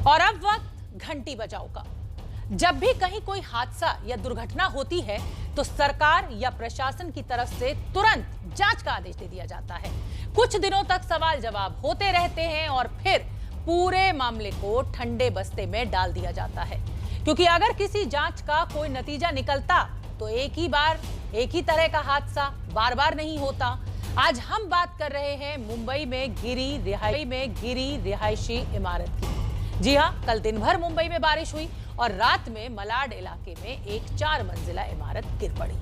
और अब वक्त घंटी बजाओ का। जब भी कहीं कोई हादसा या दुर्घटना होती है तो सरकार या प्रशासन की तरफ से तुरंत जांच का आदेश दे दिया जाता है। कुछ दिनों तक सवाल जवाब होते रहते हैं और फिर पूरे मामले को ठंडे बस्ते में डाल दिया जाता है, क्योंकि अगर किसी जांच का कोई नतीजा निकलता तो एक ही तरह का हादसा बार बार नहीं होता। आज हम बात कर रहे हैं मुंबई में गिरी रिहायशी इमारत की। जी हां, कल दिन भर मुंबई में बारिश हुई और रात में मलाड इलाके में एक 4 मंजिला इमारत गिर पड़ी।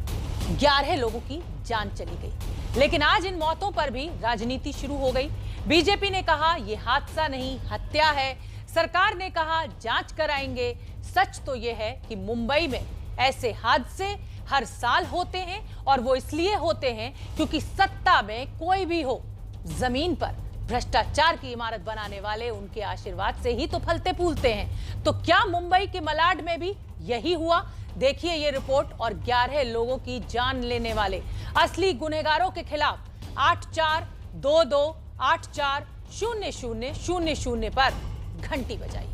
11 लोगों की जान चली गई। लेकिन आज इन मौतों पर भी राजनीति शुरू हो गई। बीजेपी ने कहा यह हादसा नहीं, हत्या है। सरकार ने कहा जांच कराएंगे। सच तो यह है कि मुंबई में ऐसे हादसे हर साल होते हैं और वो इसलिए होते हैं क्योंकि सत्ता में कोई भी हो, जमीन पर भ्रष्टाचार की इमारत बनाने वाले उनके आशीर्वाद से ही तो फलते फूलते हैं। तो क्या मुंबई के मलाड में भी यही हुआ? देखिए ये रिपोर्ट और 11 लोगों की जान लेने वाले असली गुनहगारों के खिलाफ 8422 840000 पर घंटी बजाइए।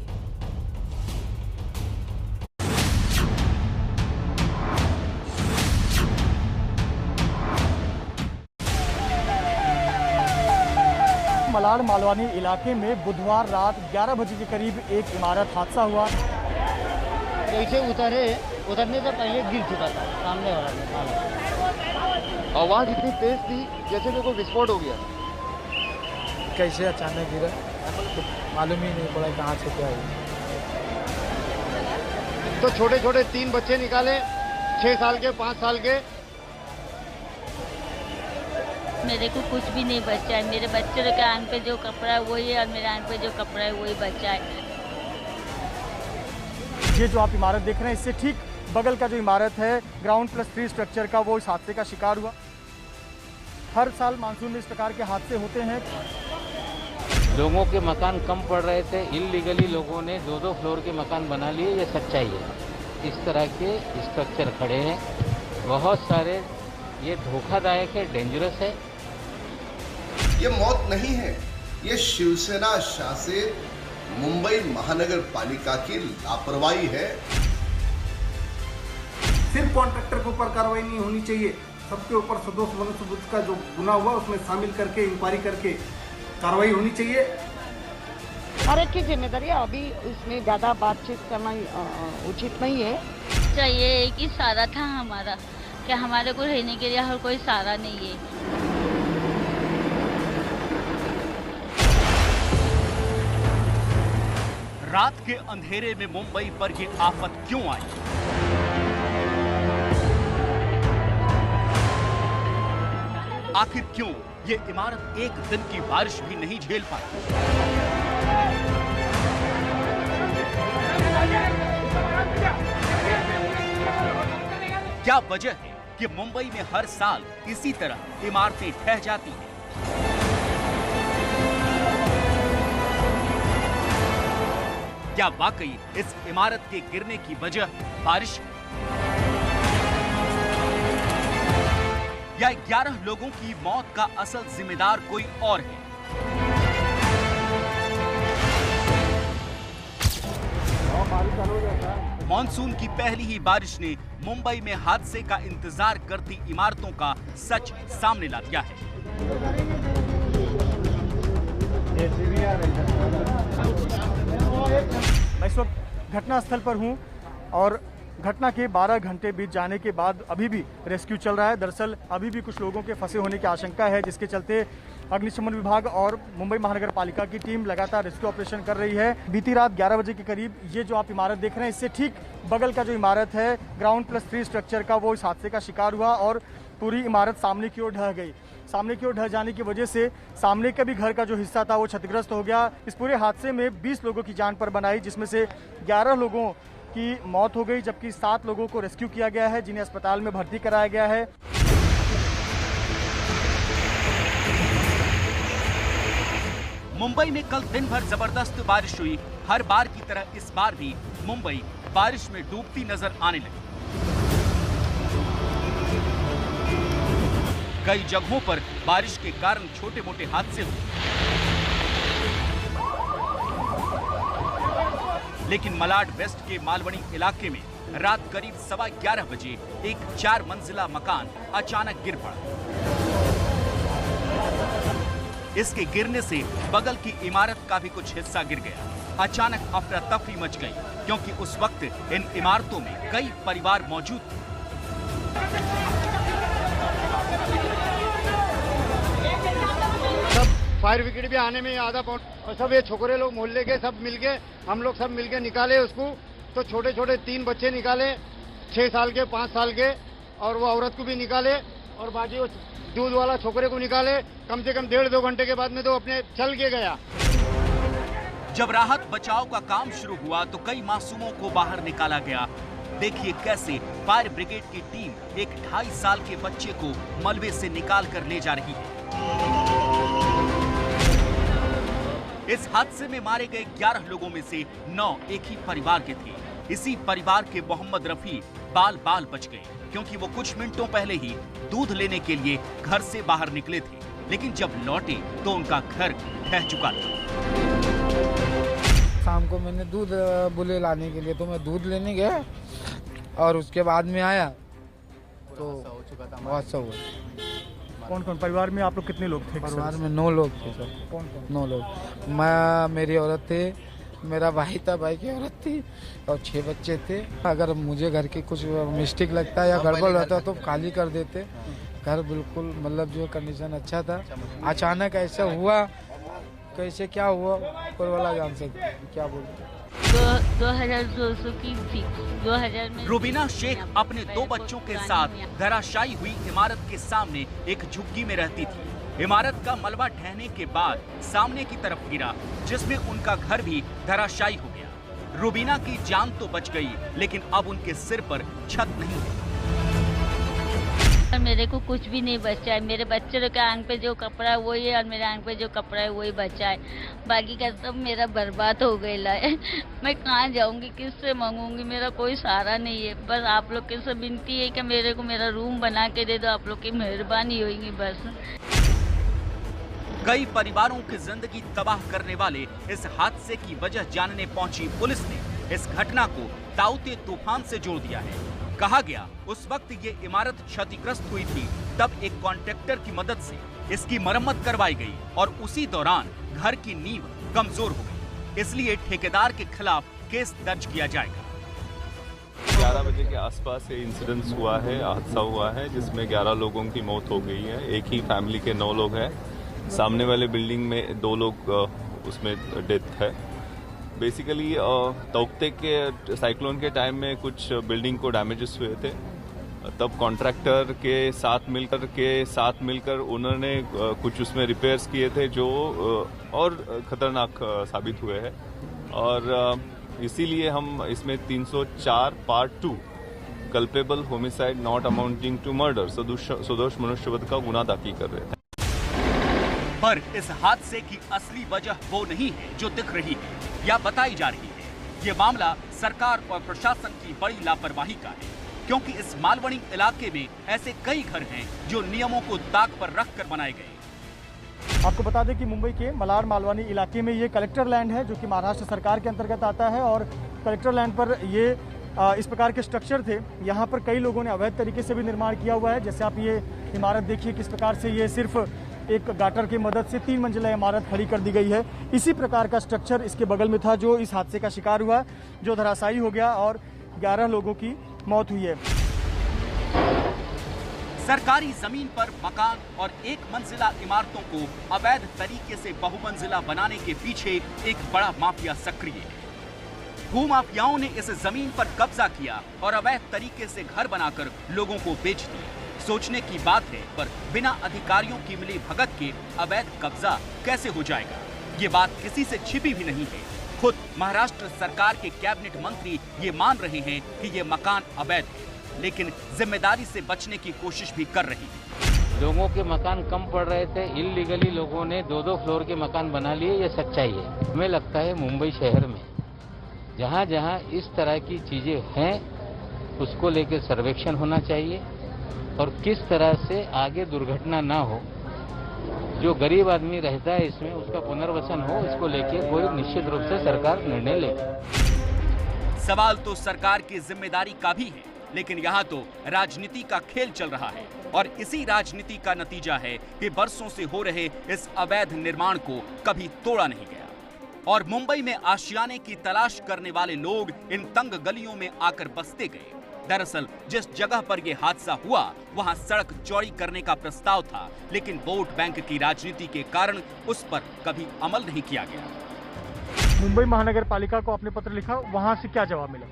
मलाड मालवानी इलाके में बुधवार रात 11 बजे के करीब एक इमारत हादसा हुआ। जैसे उतरने से पहले गिर चुका था सामने वाला। आवाज इतनी तेज थी जैसे कि कोई विस्फोट हो गया। कैसे अचानक गिरा तो मालूम ही नहीं पड़ा कहाँ से क्या हुआ। तो छोटे छोटे 3 बच्चे निकाले, 6 साल के, 5 साल के। मेरे को कुछ भी नहीं बचा है। मेरे बच्चे के आंख पे जो कपड़ा है वही है और मेरे आंख पे जो कपड़ा है वही बचा है। ये जो आप इमारत देख रहे हैं इससे ठीक बगल का जो इमारत है ग्राउंड +3 स्ट्रक्चर का, वो इस हादसे का शिकार हुआ। हर साल मानसून में इस प्रकार के हादसे होते हैं। लोगों के मकान कम पड़ रहे थे, इलीगली लोगों ने 2-2 फ्लोर के मकान बना लिए। ये सच्चाई है। इस तरह के स्ट्रक्चर खड़े हैं बहुत सारे। ये धोखादायक है, डेंजरस है। ये मौत नहीं है, ये शिवसेना शासित मुंबई महानगर पालिका की लापरवाही है। सिर्फ कॉन्ट्रैक्टर के ऊपर कार्रवाई नहीं होनी चाहिए, सबके ऊपर सदोष मनुष्यवध का जो गुना हुआ उसमें शामिल करके इंक्वायरी करके कार्रवाई होनी चाहिए। हर एक की जिम्मेदारी है। अभी इसमें ज्यादा बातचीत करना उचित नहीं है। चाहिए एक ही सहारा था हमारा, कि हमारे को रहने के लिए और कोई सहारा नहीं है। रात के अंधेरे में मुंबई पर ये आफत क्यों आई? आखिर क्यों ये इमारत एक दिन की बारिश भी नहीं झेल पाई? क्या वजह है कि मुंबई में हर साल इसी तरह इमारतें ढह जाती हैं? क्या वाकई इस इमारत के गिरने की वजह बारिश या 11 लोगों की मौत का असल जिम्मेदार कोई और है? मॉनसून की पहली ही बारिश ने मुंबई में हादसे का इंतजार करती इमारतों का सच सामने ला दिया है। मैं इस वक्त घटनास्थल पर हूं और घटना के 12 घंटे बीत जाने के बाद अभी भी रेस्क्यू चल रहा है। दरअसल अभी भी कुछ लोगों के फंसे होने की आशंका है, जिसके चलते अग्निशमन विभाग और मुंबई महानगर पालिका की टीम लगातार रेस्क्यू ऑपरेशन कर रही है। बीती रात 11 बजे के करीब ये जो आप इमारत देख रहे हैं इससे ठीक बगल का जो इमारत है ग्राउंड +3 स्ट्रक्चर का, वो इस हादसे का शिकार हुआ और पूरी इमारत सामने की ओर ढह गई। सामने की ओर ढह जाने की वजह से सामने का भी घर का जो हिस्सा था वो क्षतिग्रस्त हो गया। इस पूरे हादसे में 20 लोगों की जान पर बनाई, जिसमें से 11 लोगों की मौत हो गई, जबकि 7 लोगों को रेस्क्यू किया गया है, जिन्हें अस्पताल में भर्ती कराया गया है। मुंबई में कल दिन भर जबरदस्त बारिश हुई। हर बार की तरह इस बार भी मुंबई बारिश में डूबती नजर आने लगी। कई जगहों पर बारिश के कारण छोटे मोटे हादसे हुए। लेकिन मलाड वेस्ट के मालवनी इलाके में रात करीब 11:15 बजे एक 4 मंजिला मकान अचानक गिर पड़ा। इसके गिरने से बगल की इमारत का भी कुछ हिस्सा गिर गया। अचानक अफरा तफरी मच गई, क्योंकि उस वक्त इन इमारतों में कई परिवार मौजूद थे। सब फायर ब्रिगेड भी आने में आधा पौन, और सब ये छोकरे लोग मोहल्ले के सब मिलके, हम लोग सब मिलके निकाले उसको। तो छोटे छोटे 3 बच्चे निकाले, 6 साल के, 5 साल के, और वो औरत को भी निकाले, और बाकी वो दूध वाला छोकरे को निकाले। कम से कम 1.5-2 घंटे के बाद में तो अपने चल के गया। जब राहत बचाव का काम शुरू हुआ तो कई मासूमों को बाहर निकाला गया। देखिए कैसे फायर ब्रिगेड की टीम एक 2.5 साल के बच्चे को मलबे से निकाल कर ले जा रही है। इस हादसे में मारे गए 11 लोगों में से 9 एक ही परिवार के थे। इसी परिवार के मोहम्मद रफी बाल बच गए, क्योंकि वो कुछ मिनटों पहले ही दूध लेने के लिए घर से बाहर निकले थे, लेकिन जब लौटे तो उनका घर ढह चुका था। शाम को मैंने दूध बुले लाने के लिए, तो मैं दूध लेने गया और उसके बाद में आया तो बहुत सा हुआ। कौन कौन परिवार में आप लोग कितने लोग थे? परिवार में 9 लोग थे सर। कौन 9 लोग? मैं, मेरी औरत थे, मेरा भाई था, भाई की औरत थी, और 6 बच्चे थे। अगर मुझे घर की कुछ मिस्टेक लगता या गड़बड़ रहता तो खाली कर देते। घर बिल्कुल मतलब जो कंडीशन अच्छा था। अचानक ऐसा हुआ, कैसे क्या हुआ कोई वाला जान सकता, क्या बोलते। 2200 की थी। 2000 में रुबीना शेख अपने 2 बच्चों के साथ धराशायी हुई इमारत के सामने एक झुग्गी में रहती थी। इमारत का मलबा ढहने के बाद सामने की तरफ गिरा, जिसमें उनका घर भी धराशायी हो गया। रुबीना की जान तो बच गई, लेकिन अब उनके सिर पर छत नहीं है। मेरे को कुछ भी नहीं बचा है। मेरे बच्चे के आंख पे जो कपड़ा है वही है, और मेरे आंख पे जो कपड़ा है वही बचा है। बाकी का सब मेरा बर्बाद हो गया है। मैं कहाँ जाऊंगी, किससे मांगूंगी? मेरा कोई सहारा नहीं है। बस आप लोग के सब विनती है कि मेरे को मेरा रूम बना के दे दो। आप लोग की मेहरबानी होगी बस। कई परिवारों की जिंदगी तबाह करने वाले इस हादसे की वजह जानने पहुंची पुलिस ने इस घटना को ताउते तूफान से जोड़ दिया है। कहा गया उस वक्त ये इमारत क्षतिग्रस्त हुई थी, तब एक कॉन्ट्रैक्टर की मदद से इसकी मरम्मत करवाई गई और उसी दौरान घर की नींव कमजोर हो गई, इसलिए ठेकेदार के खिलाफ केस दर्ज किया जाएगा। 11 बजे के आसपास ये इंसिडेंस हुआ है, हादसा हुआ है, जिसमें 11 लोगों की मौत हो गई है। एक ही फैमिली के 9 लोग हैं। सामने वाले बिल्डिंग में 2 लोग उसमें डेथ है। बेसिकली तौकते के साइक्लोन के टाइम में कुछ बिल्डिंग को डैमेजेस हुए थे, तब कॉन्ट्रैक्टर के साथ मिलकर उन्होंने कुछ उसमें रिपेयर्स किए थे जो और खतरनाक साबित हुए हैं, और इसीलिए हम इसमें 304 part 2 culpable homicide not amounting to murder, सदोष मनुष्यवध का गुना दाखिल कर रहे थे। पर इस हादसे की असली वजह वो नहीं है जो दिख रही है या बताई जा रही है। ये मामला सरकार और प्रशासन की बड़ी लापरवाही का है, क्योंकि इस मालवनी इलाके में ऐसे कई घर हैं जो नियमों को दाग पर रखकर बनाए गए। आपको बता दें कि मुंबई के मलाड मालवनी इलाके में ये कलेक्टर लैंड है, जो कि महाराष्ट्र सरकार के अंतर्गत आता है, और कलेक्टर लैंड पर ये इस प्रकार के स्ट्रक्चर थे। यहाँ पर कई लोगों ने अवैध तरीके से भी निर्माण किया हुआ है। जैसे आप ये इमारत देखिए किस प्रकार से ये सिर्फ एक गाटर की मदद से 3 मंजिला इमारत खड़ी कर दी गई है। इसी प्रकार का स्ट्रक्चर इसके बगल में था, जो इस हादसे का शिकार हुआ, जो धराशायी हो गया और 11 लोगों की मौत हुई है। सरकारी जमीन पर मकान और 1 मंजिला इमारतों को अवैध तरीके से बहुमंजिला बनाने के पीछे एक बड़ा माफिया सक्रिय है। भूमाफियाओं ने इस जमीन पर कब्जा किया और अवैध तरीके से घर बनाकर लोगों को बेच दिया। सोचने की बात है, पर बिना अधिकारियों की मिली भगत के अवैध कब्जा कैसे हो जाएगा? ये बात किसी से छिपी भी नहीं है। खुद महाराष्ट्र सरकार के कैबिनेट मंत्री ये मान रहे हैं कि ये मकान अवैध है, लेकिन जिम्मेदारी से बचने की कोशिश भी कर रही है। लोगों के मकान कम पड़ रहे थे, इल्लीगली लोगों ने 2-2 फ्लोर के मकान बना लिए, ये सच्चाई है। हमें लगता है मुंबई शहर में जहाँ जहाँ इस तरह की चीजें हैं, उसको लेकर सर्वेक्षण होना चाहिए, और किस तरह से आगे दुर्घटना ना हो। जो गरीब आदमी रहता है इसमें, उसका पुनर्वसन हो, इसको लेके कोई निश्चित रूप से सरकार निर्णय लेगी। सवाल तो सरकार की जिम्मेदारी का भी है, लेकिन यहाँ तो राजनीति का खेल चल रहा है और इसी राजनीति का नतीजा है कि बरसों से हो रहे इस अवैध निर्माण को कभी तोड़ा नहीं गया और मुंबई में आशियाने की तलाश करने वाले लोग इन तंग गलियों में आकर बसते गए। दरअसल जिस जगह पर यह हादसा हुआ वहां सड़क चौड़ी करने का प्रस्ताव था, लेकिन वोट बैंक की राजनीति के कारण उस पर कभी अमल नहीं किया गया। मुंबई महानगर पालिका को आपने पत्र लिखा, वहां से क्या जवाब मिला?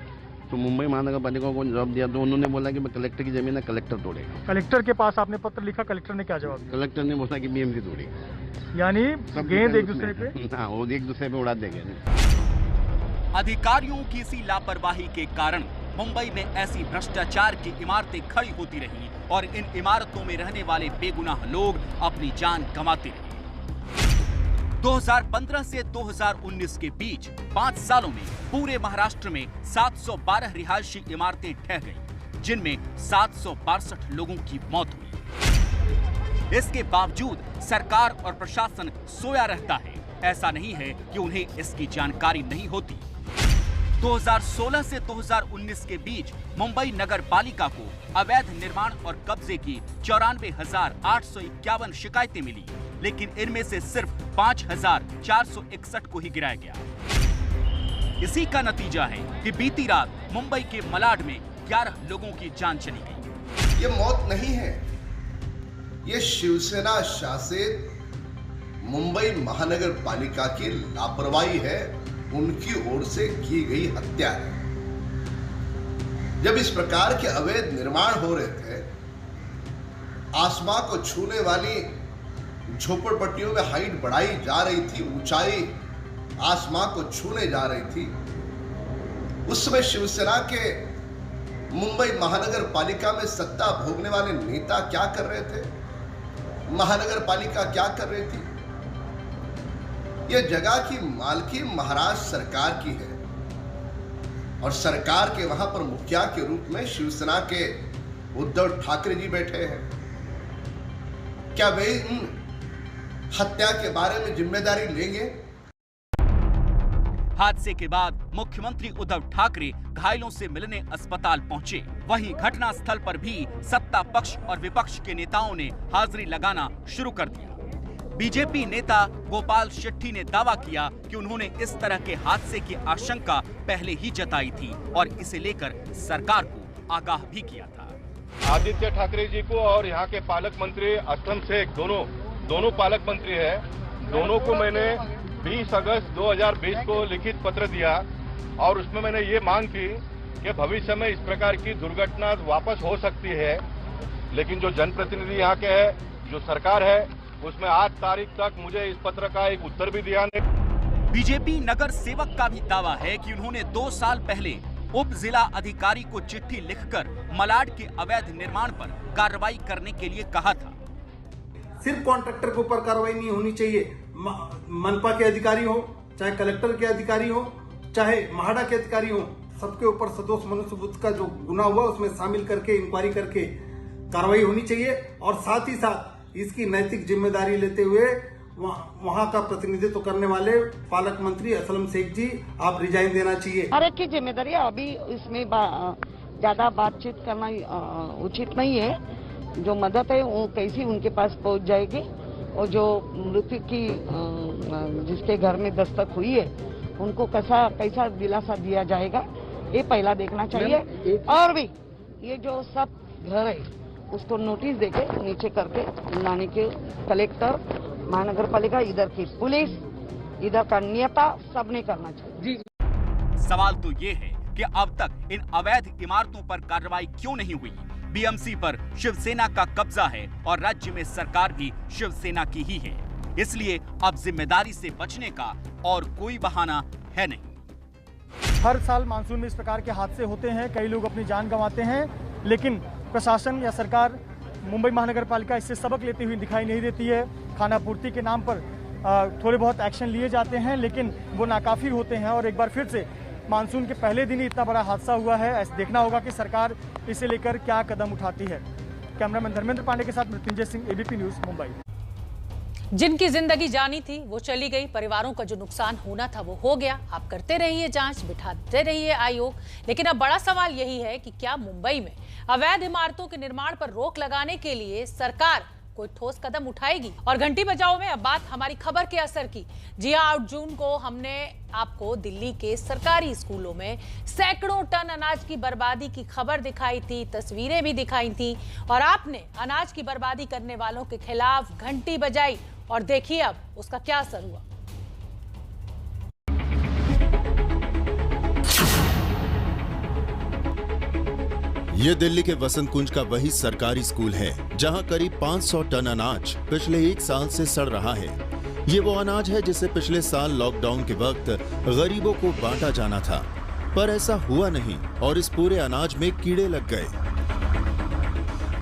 तो मुंबई महानगर पालिका को जवाब दिया तो उन्होंने बोला कि मैं कलेक्टर की जमीन है, कलेक्टर तोड़ेगा। कलेक्टर के पास आपने पत्र लिखा, कलेक्टर ने क्या जवाब दिया? कलेक्टर ने बोला कि बीएमसी तोड़ेगा। यानी गेंद एक दूसरे पे, हाँ, वो एक दूसरे पे उड़ा देंगे। अधिकारियों की इसी लापरवाही के कारण मुंबई में ऐसी भ्रष्टाचार की इमारतें खड़ी होती रही और इन इमारतों में रहने वाले बेगुनाह लोग अपनी जान गंवाते रहे। 2015 से 2019 के बीच 5 सालों में पूरे महाराष्ट्र में 712 रिहायशी इमारतें ढह गईं, जिनमें 762 लोगों की मौत हुई। इसके बावजूद सरकार और प्रशासन सोया रहता है। ऐसा नहीं है कि उन्हें इसकी जानकारी नहीं होती। 2016 से 2019 के बीच मुंबई नगर पालिका को अवैध निर्माण और कब्जे की 94,851 शिकायतें मिली, लेकिन इनमें से सिर्फ 5,461 को ही गिराया गया। इसी का नतीजा है कि बीती रात मुंबई के मलाड में 11 लोगों की जान चली गई। ये मौत नहीं है, ये शिवसेना शासित मुंबई महानगर पालिका की लापरवाही है, उनकी ओर से की गई हत्या है। जब इस प्रकार के अवैध निर्माण हो रहे थे, आसमां को छूने वाली झोपड़पट्टियों में हाइट बढ़ाई जा रही थी, ऊंचाई आसमां को छूने जा रही थी, उस समय शिवसेना के मुंबई महानगर पालिका में सत्ता भोगने वाले नेता क्या कर रहे थे, महानगर पालिका क्या कर रही थी? यह जगह की मालकी महाराष्ट्र सरकार की है और सरकार के वहां पर मुखिया के रूप में शिवसेना के उद्धव ठाकरे जी बैठे हैं। क्या वे इन हत्या के बारे में जिम्मेदारी लेंगे? हादसे के बाद मुख्यमंत्री उद्धव ठाकरे घायलों से मिलने अस्पताल पहुंचे। वहीं घटना स्थल पर भी सत्ता पक्ष और विपक्ष के नेताओं ने हाजिरी लगाना शुरू कर दिया। बीजेपी नेता गोपाल शेट्टी ने दावा किया कि उन्होंने इस तरह के हादसे की आशंका पहले ही जताई थी और इसे लेकर सरकार को आगाह भी किया था। आदित्य ठाकरे जी को और यहाँ के पालक मंत्री असलम शेख दोनों पालक मंत्री है, दोनों को मैंने 20 अगस्त 2020 को लिखित पत्र दिया और उसमें मैंने ये मांग की कि भविष्य में इस प्रकार की दुर्घटना वापस हो सकती है, लेकिन जो जनप्रतिनिधि यहाँ के है, जो सरकार है, उसमें 8 तारीख तक मुझे इस पत्र का एक उत्तर भी दिया नहीं। बीजेपी नगर सेवक का भी दावा है कि उन्होंने 2 साल पहले उप जिला अधिकारी को चिट्ठी लिखकर मलाड के अवैध निर्माण पर कार्रवाई करने के लिए कहा था। सिर्फ कॉन्ट्रैक्टर के ऊपर कार्रवाई नहीं होनी चाहिए, मनपा के अधिकारी हो, चाहे कलेक्टर के अधिकारी हो, चाहे महाडा के अधिकारी हो, सबके ऊपर सदोष मनुष्यबुद्धि का जो गुना हुआ उसमें शामिल करके इंक्वायरी करके कार्रवाई होनी चाहिए और साथ ही साथ इसकी नैतिक जिम्मेदारी लेते हुए वहाँ का प्रतिनिधित्व करने वाले पालक मंत्री असलम शेख जी, आप रिजाइन देना चाहिए। हर एक की जिम्मेदारी है, अभी इसमें ज्यादा बातचीत करना उचित नहीं है। जो मदद है वो कैसी उनके पास पहुंच जाएगी और जो मृत्यु की जिसके घर में दस्तक हुई है उनको कैसा दिलासा दिया जाएगा, ये पहला देखना चाहिए। और भी ये जो सब घर है उसको नोटिस देके नीचे करके लाने के कलेक्टर, महानगर पालिका, इधर की पुलिस, इधर का नेता, सबने करना चाहिए। सवाल तो ये है कि अब तक इन अवैध इमारतों पर कार्रवाई क्यों नहीं हुई? बीएमसी पर शिवसेना का कब्जा है और राज्य में सरकार भी शिवसेना की ही है, इसलिए अब जिम्मेदारी से बचने का और कोई बहाना है नहीं। हर साल मानसून में इस प्रकार के हादसे होते हैं, कई लोग अपनी जान गंवाते हैं, लेकिन प्रशासन या सरकार, मुंबई महानगर पालिका इससे सबक लेती हुई दिखाई नहीं देती है। खानापूर्ति के नाम पर थोड़े बहुत एक्शन लिए जाते हैं, लेकिन वो नाकाफी होते हैं और एक बार फिर से मानसून के पहले दिन ही इतना बड़ा हादसा हुआ है। ऐसे देखना होगा कि सरकार इसे लेकर क्या कदम उठाती है। कैमरामैन धर्मेंद्र पांडे के साथ मृत्युंजय सिंह, एबीपी न्यूज, मुंबई। जिनकी जिंदगी जानी थी वो चली गई, परिवारों का जो नुकसान होना था वो हो गया। आप करते रहिए जांच, बिठाते रहिए आयोग, लेकिन अब बड़ा सवाल यही है कि क्या मुंबई में अवैध इमारतों के निर्माण पर रोक लगाने के लिए सरकार कोई ठोस कदम उठाएगी? और घंटी बजाओ में अब बात हमारी खबर के असर की। जी हाँ, 8 जून को हमने आपको दिल्ली के सरकारी स्कूलों में सैकड़ों टन अनाज की बर्बादी की खबर दिखाई थी, तस्वीरें भी दिखाई थी, और आपने अनाज की बर्बादी करने वालों के खिलाफ घंटी बजाई। और देखिए अब उसका क्या असर हुआ। ये दिल्ली के वसंत कुंज का वही सरकारी स्कूल है जहां करीब 500 टन अनाज पिछले 1 साल से सड़ रहा है। ये वो अनाज है जिसे पिछले साल लॉकडाउन के वक्त गरीबों को बांटा जाना था, पर ऐसा हुआ नहीं और इस पूरे अनाज में कीड़े लग गए।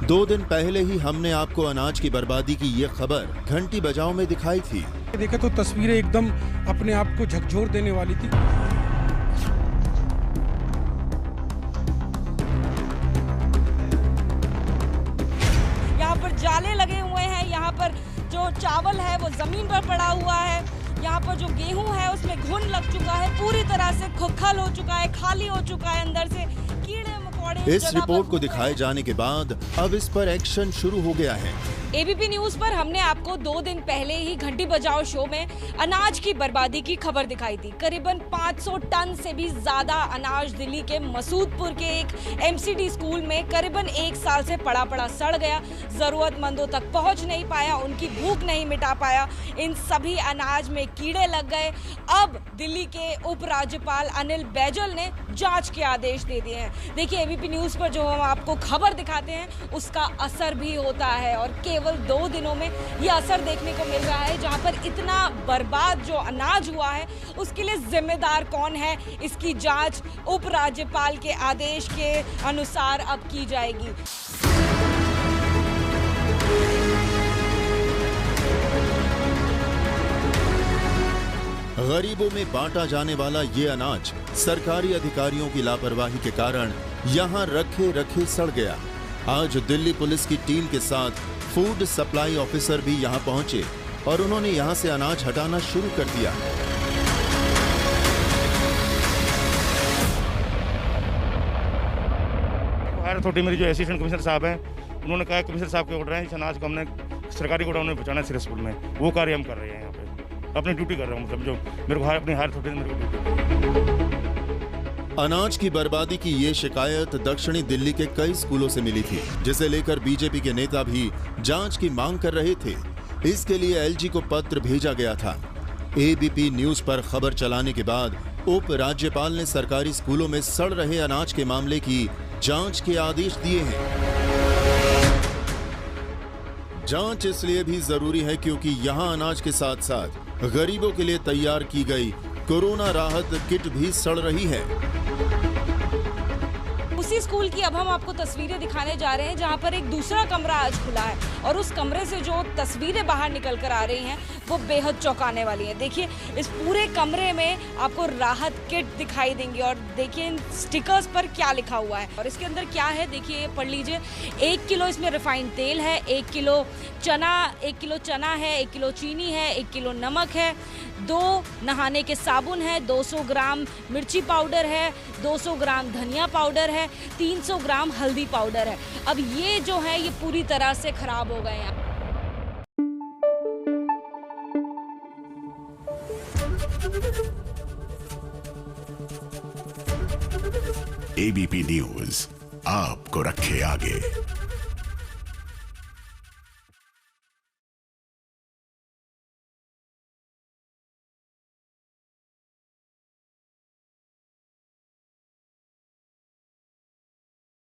2 दिन पहले ही हमने आपको अनाज की बर्बादी की ये खबर घंटी बजाओ में दिखाई थी। देखे तो तस्वीरें एकदम अपने आप को झकझोर देने वाली थी। यहाँ पर जाले लगे हुए हैं, यहाँ पर जो चावल है वो जमीन पर पड़ा हुआ है, यहाँ पर जो गेहूं है उसमें घुन लग चुका है, पूरी तरह से खोखल हो चुका है, खाली हो चुका है अंदर से, कीड़े मकोड़े। इस रिपोर्ट को दिखाए जाने के बाद अब इस पर एक्शन शुरू हो गया है। एबीपी न्यूज पर हमने आपको 2 दिन पहले ही घंटी बजाओ शो में अनाज की बर्बादी की खबर दिखाई थी। करीबन 500 टन से भी ज्यादा अनाज दिल्ली के मसूदपुर के एक एमसीडी स्कूल में करीबन 1 साल से पड़ा पड़ा सड़ गया, जरूरतमंदों तक पहुंच नहीं पाया, उनकी भूख नहीं मिटा पाया, इन सभी अनाज में कीड़े लग गए। अब दिल्ली के उपराज्यपाल अनिल बैजल ने जांच के आदेश दे दिए हैं। देखिए, एबीपी न्यूज पर जो हम आपको खबर दिखाते हैं उसका असर भी होता है, और केवल 2 दिनों में ये असर देखने को मिल रहा है। जहां पर इतना बर्बाद जो अनाज हुआ है उसके लिए जिम्मेदार कौन है, इसकी जांच उपराज्यपाल के आदेश के अनुसार अब की जाएगी। गरीबों में बांटा जाने वाला ये अनाज सरकारी अधिकारियों की लापरवाही के कारण यहाँ रखे रखे सड़ गया। आज दिल्ली पुलिस की टीम के साथ फूड सप्लाई ऑफिसर भी यहाँ पहुंचे और उन्होंने यहाँ से अनाज हटाना शुरू कर दिया। हायर अथॉरिटी मेरी जो असिस्टेंट कमिश्नर साहब हैं, उन्होंने कहा कमिश्नर साहब के ऑर्डर हैं, इस अनाज को हमने सरकारी गोडाउन में पहुंचाना है सिर्फ स्कूल में, वो कार्य हम कर रहे हैं। यहाँ पे अपनी ड्यूटी कर रहा हूँ, मतलब जो मेरे को अपनी हायर अथॉरिटी ने मेरे को ड्यूटी। अनाज की बर्बादी की ये शिकायत दक्षिणी दिल्ली के कई स्कूलों से मिली थी, जिसे लेकर बीजेपी के नेता भी जांच की मांग कर रहे थे। इसके लिए एलजी को पत्र भेजा गया था। एबीपी न्यूज पर खबर चलाने के बाद उप राज्यपाल ने सरकारी स्कूलों में सड़ रहे अनाज के मामले की जांच के आदेश दिए हैं। जांच इसलिए भी जरूरी है क्योंकि यहाँ अनाज के साथ साथ गरीबों के लिए तैयार की गई कोरोना राहत किट भी सड़ रही है। उसी स्कूल की अब हम आपको तस्वीरें दिखाने जा रहे हैं, जहां पर एक दूसरा कमरा आज खुला है, और उस कमरे से जो तस्वीरें बाहर निकल कर आ रही हैं वो बेहद चौंकाने वाली हैं। देखिए, इस पूरे कमरे में आपको राहत किट दिखाई देंगी, और देखिए इन स्टिकर्स पर क्या लिखा हुआ है, और इसके अंदर क्या है देखिए, ये पढ़ लीजिए। 1 किलो इसमें रिफाइंड तेल है, 1 किलो चना है, 1 किलो चीनी है, 1 किलो नमक है, 2 नहाने के साबुन है, 200 ग्राम मिर्ची पाउडर है, 200 ग्राम धनिया पाउडर है, 300 ग्राम हल्दी पाउडर है। अब ये जो है ये पूरी तरह से खराब हो गए हैं। एबीपी न्यूज आपको रखे आगे।